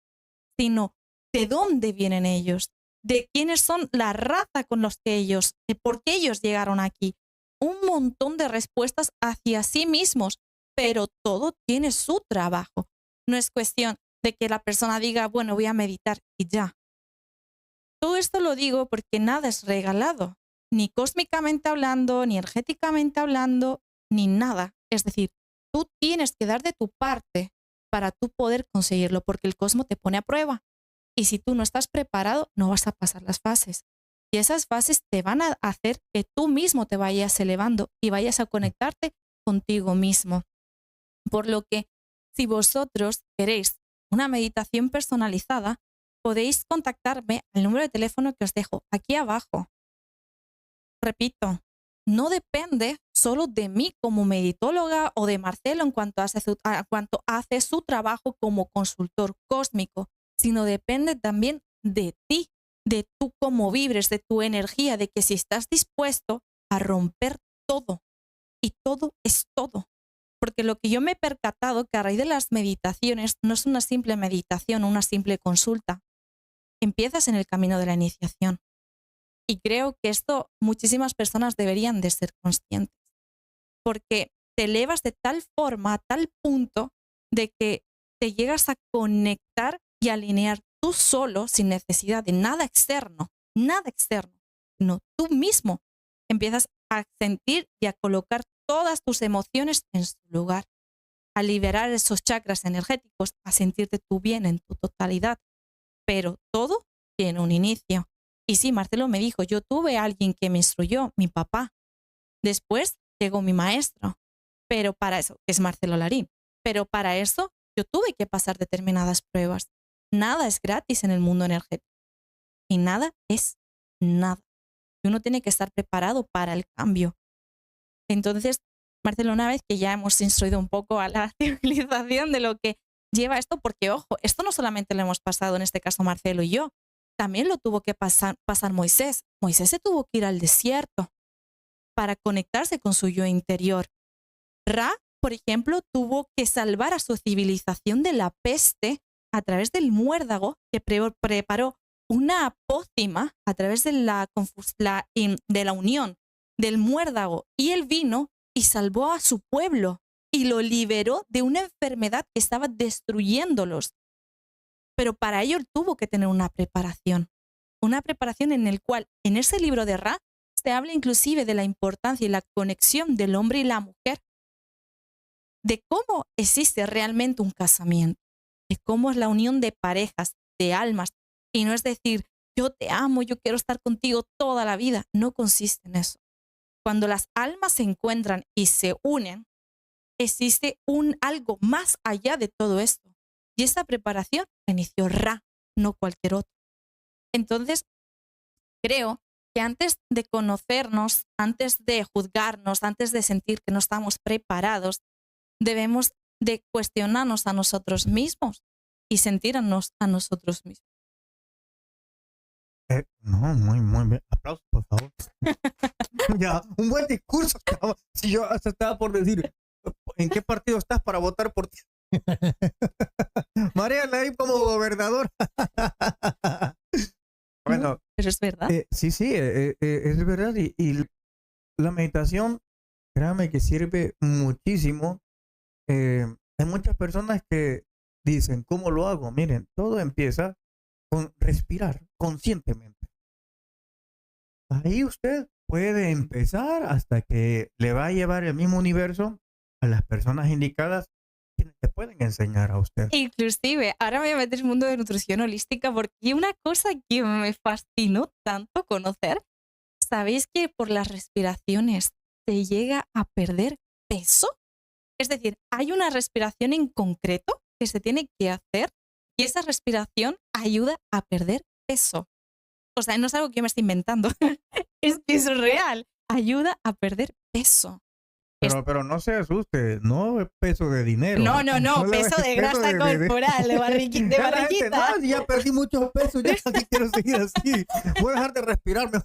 Speaker 1: sino de dónde vienen ellos, de quiénes son la raza con los que ellos, de por qué ellos llegaron aquí. Un montón de respuestas hacia sí mismos, pero todo tiene su trabajo. No es cuestión de que la persona diga, bueno, voy a meditar y ya. Todo esto lo digo porque nada es regalado, ni cósmicamente hablando, ni energéticamente hablando, ni nada. Es decir, tú tienes que dar de tu parte para tú poder conseguirlo, porque el cosmos te pone a prueba. Y si tú no estás preparado, no vas a pasar las fases. Y esas fases te van a hacer que tú mismo te vayas elevando y vayas a conectarte contigo mismo. Por lo que, si vosotros queréis una meditación personalizada, podéis contactarme al número de teléfono que os dejo aquí abajo. Repito, no depende solo de mí como meditóloga o de Marcelo en cuanto hace su trabajo como consultor cósmico, sino depende también de ti, de tú cómo vibres, de tu energía, de que si estás dispuesto a romper todo, y todo es todo. Porque lo que yo me he percatado que a raíz de las meditaciones no es una simple meditación, una simple consulta. Empiezas en el camino de la iniciación. Y creo que esto muchísimas personas deberían de ser conscientes, porque te elevas de tal forma, a tal punto, de que te llegas a conectar y alinear tú solo, sin necesidad de nada externo, sino tú mismo empiezas a sentir y a colocar todas tus emociones en su lugar, a liberar esos chakras energéticos, a sentirte tú bien en tu totalidad. Pero todo tiene un inicio. Y sí, Marcelo me dijo, yo tuve a alguien que me instruyó, mi papá. Después llegó mi maestro, pero para eso, que es Marcelo Larín. Pero para eso yo tuve que pasar determinadas pruebas. Nada es gratis en el mundo energético. Y nada es nada. Y uno tiene que estar preparado para el cambio. Entonces, Marcelo, una vez que ya hemos instruido un poco a la civilización de lo que lleva esto, porque ojo, esto no solamente lo hemos pasado en este caso Marcelo y yo, también lo tuvo que pasar Moisés. Moisés se tuvo que ir al desierto para conectarse con su yo interior. Ra, por ejemplo, tuvo que salvar a su civilización de la peste a través del muérdago, que preparó una pócima a través de la unión del muérdago y el vino, y salvó a su pueblo y lo liberó de una enfermedad que estaba destruyéndolos. Pero para ello él tuvo que tener una preparación en el cual, en ese libro de Ra, se habla inclusive de la importancia y la conexión del hombre y la mujer, de cómo existe realmente un casamiento, de cómo es la unión de parejas, de almas, y no es decir, yo te amo, yo quiero estar contigo toda la vida. No consiste en eso. Cuando las almas se encuentran y se unen, existe algo más allá de todo esto. Y esta preparación la inició Ra, no cualquier otro. Entonces, creo que antes de conocernos, antes de juzgarnos, antes de sentir que no estamos preparados, debemos de cuestionarnos a nosotros mismos y sentirnos a nosotros mismos.
Speaker 2: No, muy bien. Aplausos, por favor. Ya, un buen discurso. Si yo hasta estaba por decir, ¿en qué partido estás para votar por ti? María Larín como gobernador. Bueno,
Speaker 1: Pero es verdad.
Speaker 2: sí, es verdad. Y la meditación, créame que sirve muchísimo. Hay muchas personas que dicen, ¿cómo lo hago? Miren, todo empieza con respirar conscientemente. Ahí usted puede empezar hasta que le va a llevar el mismo universo a las personas indicadas quienes te pueden enseñar a usted.
Speaker 1: Inclusive, ahora me voy a meter en el mundo de nutrición holística porque una cosa que me fascinó tanto conocer, ¿sabéis que por las respiraciones se llega a perder peso? Es decir, hay una respiración en concreto que se tiene que hacer y esa respiración ayuda a perder peso. O sea, no es algo que yo me estoy inventando, es que es real, ayuda a perder peso.
Speaker 2: Pero no se asuste, no es peso de dinero.
Speaker 1: No, peso de grasa corporal, de barriguita.
Speaker 2: No, ya perdí muchos pesos, ya aquí quiero seguir así. Voy a dejar de respirarme.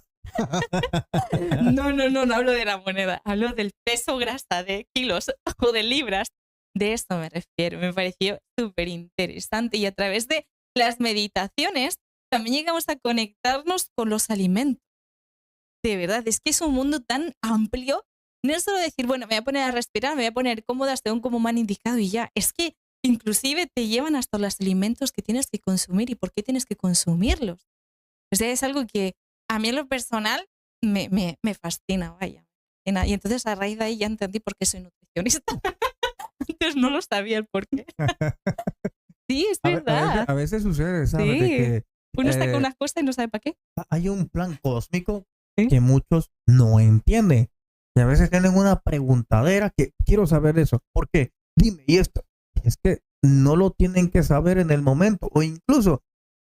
Speaker 1: No hablo de la moneda, hablo del peso grasa de kilos o de libras. De esto me refiero, me pareció súper interesante y a través de las meditaciones también llegamos a conectarnos con los alimentos. De verdad, es que es un mundo tan amplio. No es solo decir, bueno, me voy a poner a respirar, me voy a poner cómoda según como me han indicado y ya. Es que inclusive te llevan hasta los alimentos que tienes que consumir y por qué tienes que consumirlos. O sea, es algo que a mí en lo personal me fascina, vaya. Y entonces a raíz de ahí ya entendí por qué soy nutricionista. Antes no lo sabía el por qué. Sí, es verdad.
Speaker 2: A veces sucede, ¿sabes?
Speaker 1: Sí.
Speaker 2: De que,
Speaker 1: uno está con unas cosas y no sabe para qué.
Speaker 2: Hay un plan cósmico
Speaker 1: ¿Sí?
Speaker 2: que muchos no entienden. Y a veces tienen una preguntadera que quiero saber eso. ¿Por qué? Dime, y esto. Es que no lo tienen que saber en el momento. O incluso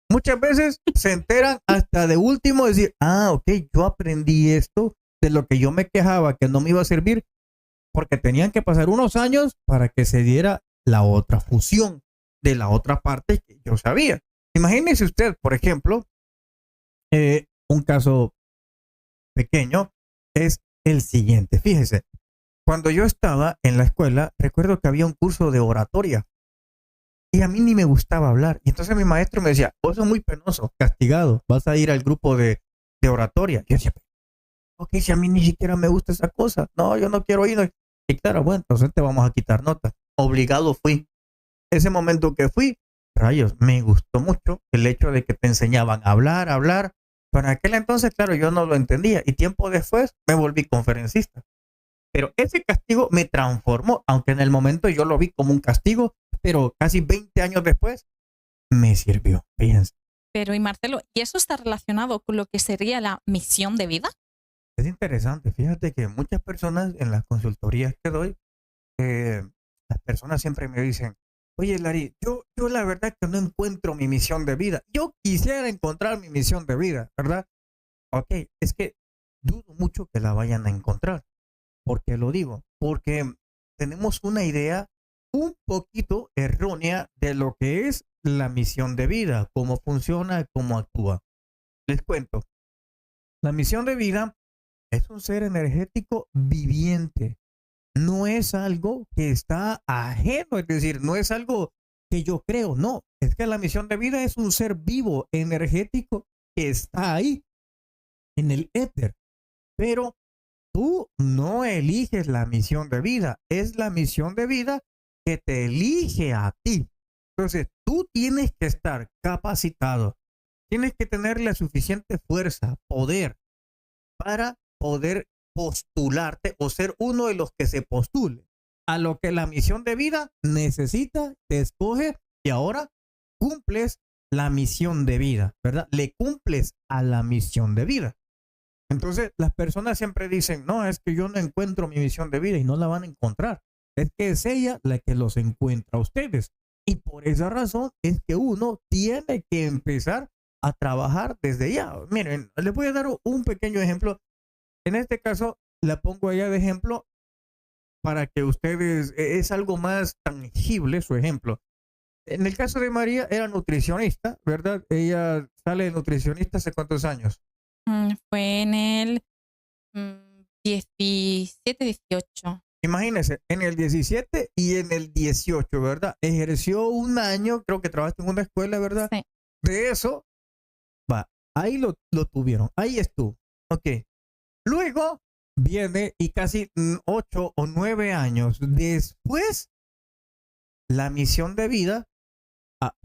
Speaker 2: muchas veces se enteran hasta de último decir, ok, yo aprendí esto de lo que yo me quejaba que no me iba a servir porque tenían que pasar unos años para que se diera la otra fusión de la otra parte que yo sabía. Imagínese usted, por ejemplo, un caso pequeño es el siguiente. Fíjese, cuando yo estaba en la escuela, recuerdo que había un curso de oratoria y a mí ni me gustaba hablar. Y entonces mi maestro me decía, vos sos muy penoso, castigado, vas a ir al grupo de de oratoria. Yo decía, ok, si a mí ni siquiera me gusta esa cosa, no, yo no quiero ir. Y claro, bueno, entonces te vamos a quitar nota. Obligado fui. Ese momento que fui, rayos, me gustó mucho el hecho de que te enseñaban a hablar, hablar. Para aquel entonces, claro, yo no lo entendía y tiempo después me volví conferencista. Pero ese castigo me transformó, aunque en el momento yo lo vi como un castigo, pero casi 20 años después me sirvió. Fíjense.
Speaker 1: Pero, y Marcelo, ¿y eso está relacionado con lo que sería la misión de vida?
Speaker 2: Es interesante, fíjate que muchas personas en las consultorías que doy, las personas siempre me dicen, oye Larry, yo la verdad que no encuentro mi misión de vida. Yo quisiera encontrar mi misión de vida, ¿verdad? Ok, es que dudo mucho que la vayan a encontrar. ¿Por qué lo digo? Porque tenemos una idea un poquito errónea de lo que es la misión de vida, cómo funciona, cómo actúa. Les cuento, la misión de vida es un ser energético viviente. No es algo que está ajeno, es decir, no es algo que yo creo, no. Es que la misión de vida es un ser vivo, energético, que está ahí, en el éter. Pero tú no eliges la misión de vida, es la misión de vida que te elige a ti. Entonces, tú tienes que estar capacitado, tienes que tener la suficiente fuerza, poder, para poder postularte o ser uno de los que se postule a lo que la misión de vida necesita, te escoge y ahora cumples la misión de vida, ¿verdad? Le cumples a la misión de vida. Entonces, las personas siempre dicen, no, es que yo no encuentro mi misión de vida y no la van a encontrar. Es que es ella la que los encuentra a ustedes. Y por esa razón es que uno tiene que empezar a trabajar desde ya. Miren, les voy a dar un pequeño ejemplo. En este caso, la pongo allá de ejemplo para que ustedes, es algo más tangible su ejemplo. En el caso de María, era nutricionista, ¿verdad? Ella sale de nutricionista hace ¿cuántos años?
Speaker 1: Fue en el 17, 18.
Speaker 2: Imagínense, en el 17 y en el 18, ¿verdad? Ejerció un año, creo que trabajaste en una escuela, ¿verdad?
Speaker 1: Sí.
Speaker 2: De eso, va, ahí lo tuvieron, ahí estuvo, ok. Luego viene y casi 8 o 9 años después, la misión de vida,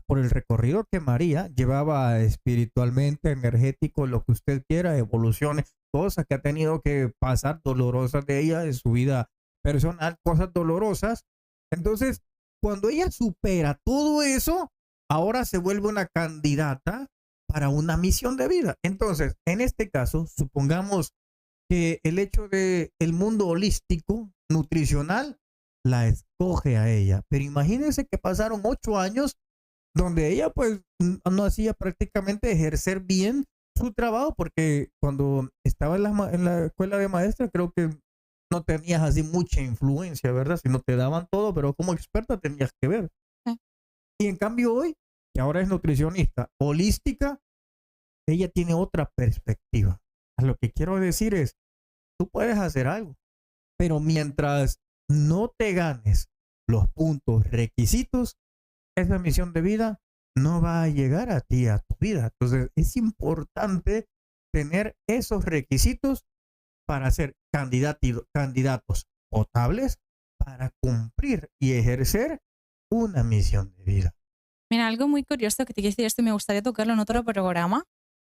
Speaker 2: por el recorrido que María llevaba espiritualmente, energético, lo que usted quiera, evoluciones, cosas que ha tenido que pasar dolorosas de ella en su vida personal, cosas dolorosas. Entonces, cuando ella supera todo eso, ahora se vuelve una candidata para una misión de vida. Entonces, en este caso, supongamos que el hecho de el mundo holístico, nutricional, la escoge a ella. Pero imagínense que pasaron 8 años donde ella pues no hacía prácticamente ejercer bien su trabajo, porque cuando estaba en la escuela de maestra creo que no tenías así mucha influencia, ¿verdad? Si no te daban todo, pero como experta tenías que ver. Y en cambio hoy, que ahora es nutricionista holística, ella tiene otra perspectiva. A lo que quiero decir es, tú puedes hacer algo, pero mientras no te ganes los puntos requisitos, esa misión de vida no va a llegar a ti, a tu vida. Entonces es importante tener esos requisitos para ser candidatos potables para cumplir y ejercer una misión de vida.
Speaker 1: Mira, algo muy curioso que te quiero decir esto y me gustaría tocarlo en otro programa,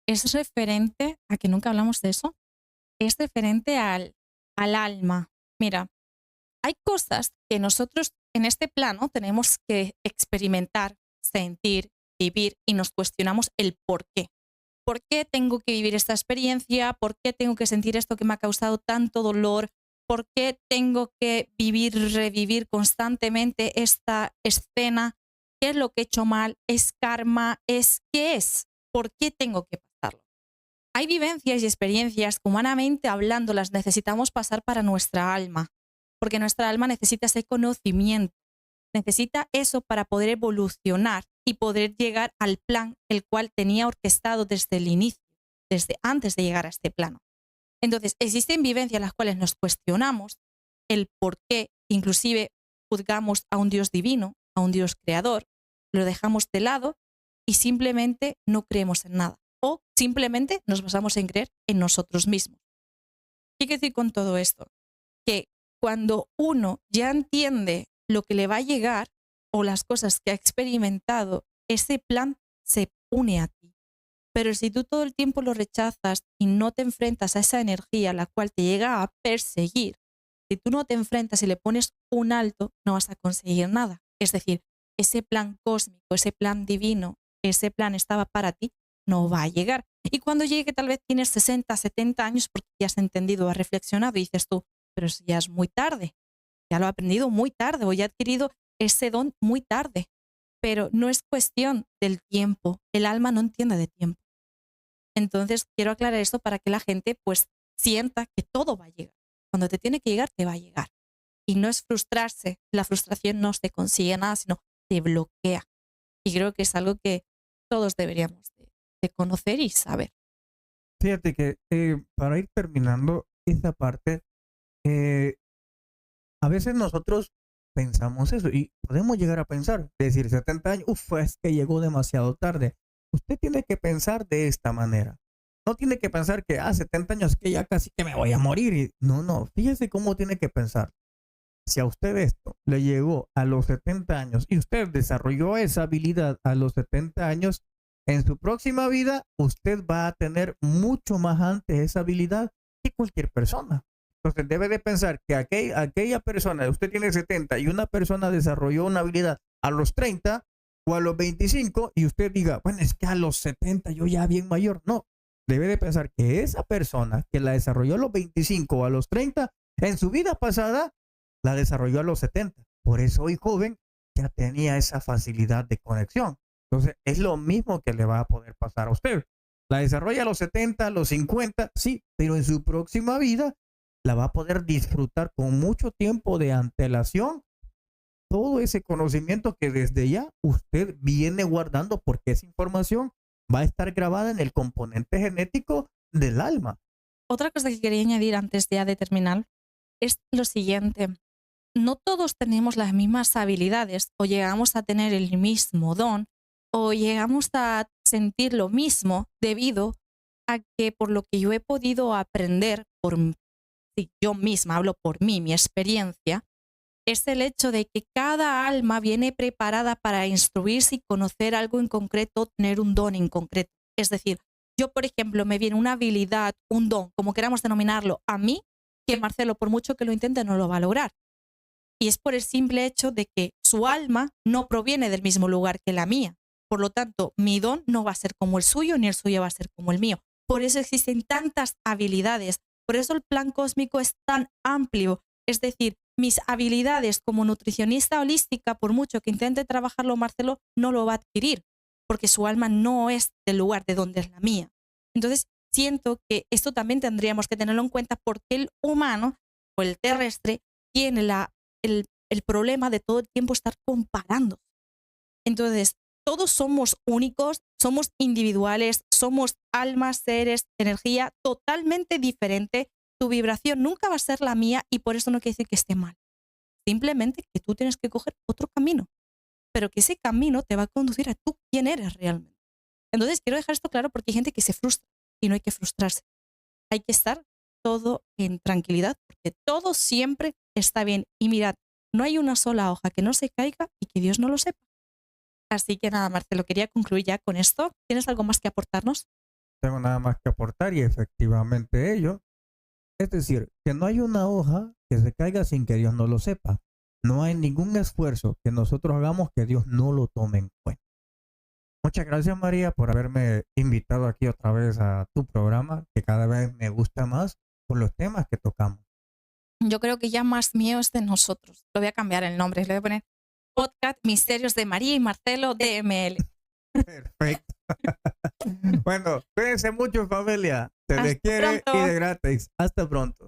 Speaker 1: es referente a que nunca hablamos de eso, es referente al alma. Mira, hay cosas que nosotros en este plano tenemos que experimentar, sentir, vivir y nos cuestionamos el por qué. ¿Por qué tengo que vivir esta experiencia? ¿Por qué tengo que sentir esto que me ha causado tanto dolor? ¿Por qué tengo que revivir constantemente esta escena? ¿Qué es lo que he hecho mal? ¿Es karma? ¿Qué es? ¿Por qué tengo que pasarlo? Hay vivencias y experiencias que humanamente hablando las necesitamos pasar para nuestra alma, porque nuestra alma necesita ese conocimiento, necesita eso para poder evolucionar y poder llegar al plan el cual tenía orquestado desde el inicio, desde antes de llegar a este plano. Entonces, existen vivencias en las cuales nos cuestionamos el por qué, inclusive juzgamos a un Dios divino, a un Dios creador, lo dejamos de lado y simplemente no creemos en nada. o simplemente nos basamos en creer en nosotros mismos. ¿Qué quiero decir con todo esto? Que cuando uno ya entiende lo que le va a llegar o las cosas que ha experimentado, ese plan se une a ti. Pero si tú todo el tiempo lo rechazas y no te enfrentas a esa energía, la cual te llega a perseguir, si tú no te enfrentas y le pones un alto, no vas a conseguir nada. Es decir, ese plan cósmico, ese plan divino, ese plan estaba para ti, no va a llegar. Y cuando llegue, tal vez tienes 60, 70 años porque ya has entendido, has reflexionado y dices tú, pero eso ya es muy tarde. Ya lo he aprendido muy tarde o ya he adquirido ese don muy tarde. Pero no es cuestión del tiempo. El alma no entiende de tiempo. Entonces, quiero aclarar esto para que la gente pues sienta que todo va a llegar. Cuando te tiene que llegar, te va a llegar. Y no es frustrarse. La frustración no se consigue nada, sino te bloquea. Y creo que es algo que todos deberíamos de conocer y saber.
Speaker 2: Fíjate que para ir terminando esta parte, a veces nosotros pensamos eso y podemos llegar a pensar, decir 70 años, es que llegó demasiado tarde. Usted tiene que pensar de esta manera. No tiene que pensar que 70 años que ya casi que me voy a morir. No, fíjese cómo tiene que pensar. Si a usted esto le llegó a los 70 años y usted desarrolló esa habilidad a los 70 años, en su próxima vida usted va a tener mucho más antes esa habilidad que cualquier persona. Entonces debe de pensar que aquella persona, usted tiene 70 y una persona desarrolló una habilidad a los 30 o a los 25 y usted diga, bueno, es que a los 70 yo ya bien mayor. No, debe de pensar que esa persona que la desarrolló a los 25 o a los 30, en su vida pasada, la desarrolló a los 70. Por eso hoy joven ya tenía esa facilidad de conexión. Entonces es lo mismo que le va a poder pasar a usted. La desarrolla a los 70, a los 50, sí, pero en su próxima vida la va a poder disfrutar con mucho tiempo de antelación. Todo ese conocimiento que desde ya usted viene guardando, porque esa información va a estar grabada en el componente genético del alma.
Speaker 1: Otra cosa que quería añadir antes ya de terminar es lo siguiente. No todos tenemos las mismas habilidades o llegamos a tener el mismo don o llegamos a sentir lo mismo debido a que por lo que yo he podido aprender, yo misma hablo por mí, mi experiencia, es el hecho de que cada alma viene preparada para instruirse y conocer algo en concreto, tener un don en concreto. Es decir, yo, por ejemplo, me viene una habilidad, un don, como queramos denominarlo, a mí, que Marcelo, por mucho que lo intente, no lo va a lograr. Y es por el simple hecho de que su alma no proviene del mismo lugar que la mía. Por lo tanto, mi don no va a ser como el suyo, ni el suyo va a ser como el mío. Por eso existen tantas habilidades. Por eso el plan cósmico es tan amplio. Es decir, mis habilidades como nutricionista holística, por mucho que intente trabajarlo Marcelo, no lo va a adquirir, porque su alma no es del lugar de donde es la mía. Entonces, siento que esto también tendríamos que tenerlo en cuenta porque el humano o el terrestre tiene el problema de todo el tiempo estar comparando. Entonces, todos somos únicos, somos individuales, somos almas, seres, energía totalmente diferente. Tu vibración nunca va a ser la mía y por eso no quiere decir que esté mal. Simplemente que tú tienes que coger otro camino, pero que ese camino te va a conducir a tú quién eres realmente. Entonces, quiero dejar esto claro porque hay gente que se frustra y no hay que frustrarse. Hay que estar todo en tranquilidad porque todo siempre está bien. Y mirad, no hay una sola hoja que no se caiga y que Dios no lo sepa. Así que nada, Marcelo, quería concluir ya con esto. ¿Tienes algo más que aportarnos?
Speaker 2: Tengo nada más que aportar y efectivamente ello. Es decir, que no hay una hoja que se caiga sin que Dios no lo sepa. No hay ningún esfuerzo que nosotros hagamos que Dios no lo tome en cuenta. Muchas gracias, María, por haberme invitado aquí otra vez a tu programa, que cada vez me gusta más por los temas que tocamos.
Speaker 1: Yo creo que ya más mío es de nosotros. Lo voy a cambiar el nombre. Le voy a poner Podcast Misterios de María y Marcelo DML.
Speaker 2: Perfecto. Bueno, cuídense mucho, familia. Se les quiere
Speaker 1: pronto.
Speaker 2: y de gratis. Hasta pronto.